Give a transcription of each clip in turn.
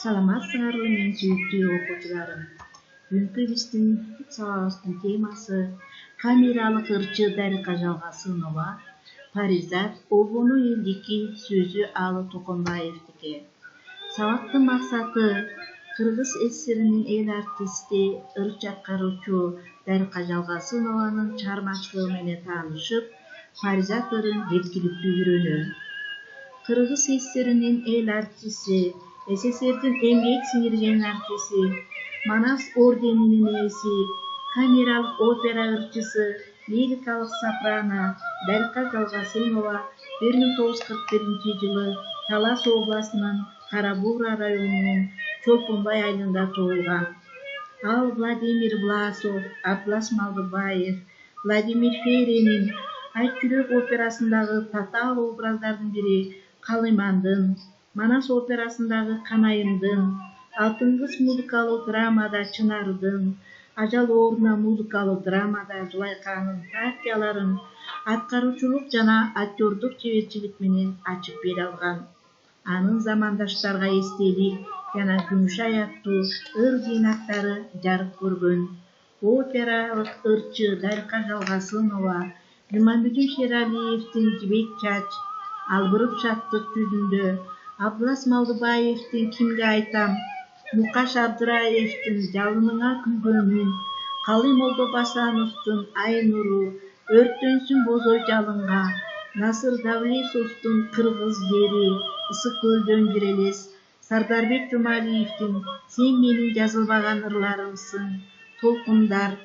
Саламатсыңарбы мен сүйүктүү окуучуларым. Бүгүнкү биздин сабагыбыздын темасы камералык ырчы Дарика Жалгасынова, Паризат обону элдики сөзү Алы Токонбаевдики. Сабактын максаты Кыргыз ССРинин эл артисти, ырч аткаруучу Дарика Жалгасынованын чыгармачылыгы менен таанышып, Паризат ырын жеткиликтүү үйрөнүү. Кыргыз ССРинин эл артисти, СССРдин эмгек сиңирген артисти, Манас орденинин ээси, камералык опера ырчысы, лирикалык сопрано Дарика Жалгасынова 1941-жылы Талас областынын Кара-Буура районунун Чолпонбай айылында туулган. Ал Владимир Власов, Абдылас Малдыбаев, Владимир Ференин Айт жүрөк операсындагы татаал образдардын бири Калыймандын, Манас операсындагы Канайымдын, Алтын кыз музыкалык драмада Чынардын, Ажал ооруна музыкалык драмада Жулайканын партияларын аткаруучулук жана актёрдук чеберчилик менен ачып бере алган. Анын замандаштарга эстелик жана күмүш аяктуу ыр жыйнактары жарык көргөн. Опералык ырчы Дарика Жалгасынова Жумабүдүн Шералиевдин Жибек чач, Албырып шаттык жүзүндө, Абдылас Малдыбаевдин Кимге айтам, Мукаш Абдыраевдин Жалыныңа күлгөнүн, Калый Молдобасановдун Ай нуру, Өрттөнсүн бозой жалынга, Насыр Давлесовдун Кыргыз жери, Ысык көлдөн бир элес, Сардарбек Жумалиевдин Сен менин жазылбаган ырларымсың, Толкундар,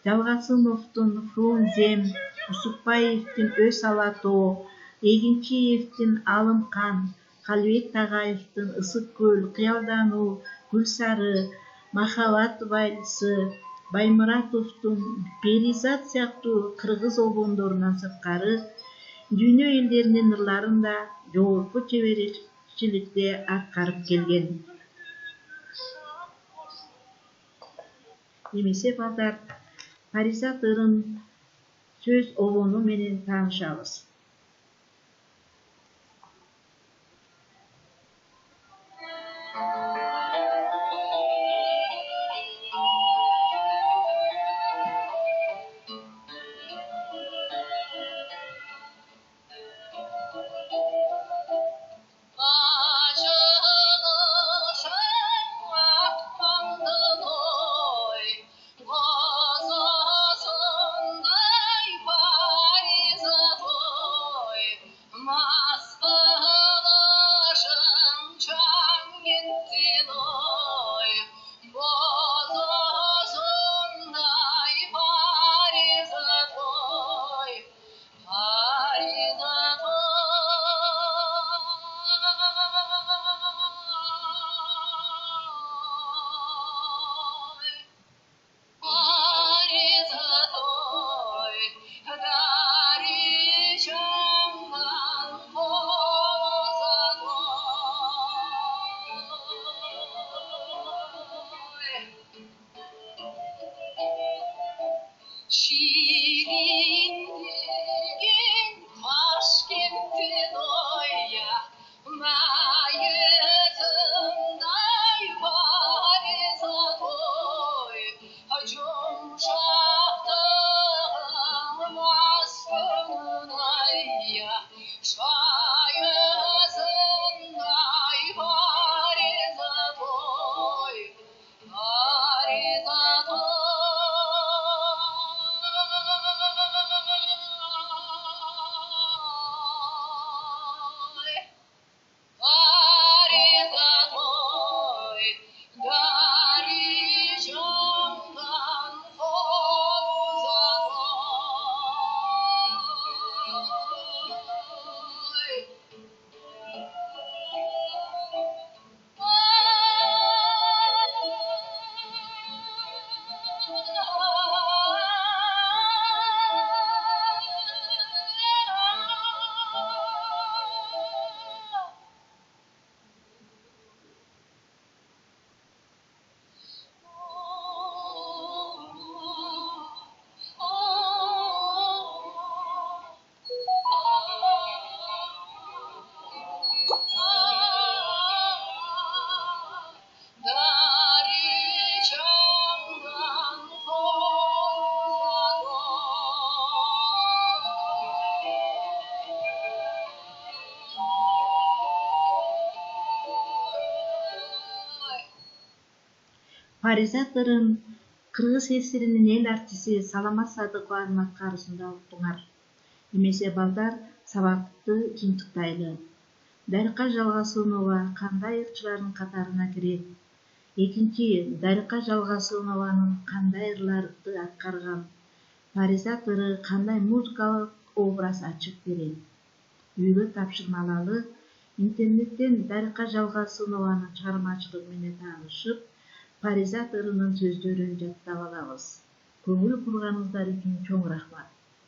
Жалгасыновдун Фрунзем, Усукбаевдин Өс ала тоо, Эгинчиевдин Алым кан, Калыбек Тагаевдин Ысык көл, Кыялдануу, Гүлсары, Махаббат вальсы, Баймуратовдун Перизат сыяктуу кыргыз обондорунан сырткары дүйнө элдеринин ырларын да жогорку чеберчиликте аткарып келген. Эмесе балдар, Паризат ырын сөз обону менен таанышабыз. Паризат ырын Кыргыз ССРинин эл артисти Саламат Садыкованын аткаруусунда уктуңар. Эмесе балдар сабакты жыйынтыктайлы. Дарика Жалгасунова кандай ырчылардын катарына кирет? Экинчи, Дарика Жалгасунованын кандай ырларды аткарган? Паризат ыры кандай музыкалык образ ачып берет? Үйгө тапшырма алалы. Интернеттен Дарика Жалгасунованын чыгармачылыгы менен таанышып, Паризат ырынын сөздөрүн жаттап алабыз. Көңүл бурганыңыздар үчүн чоң рахмат.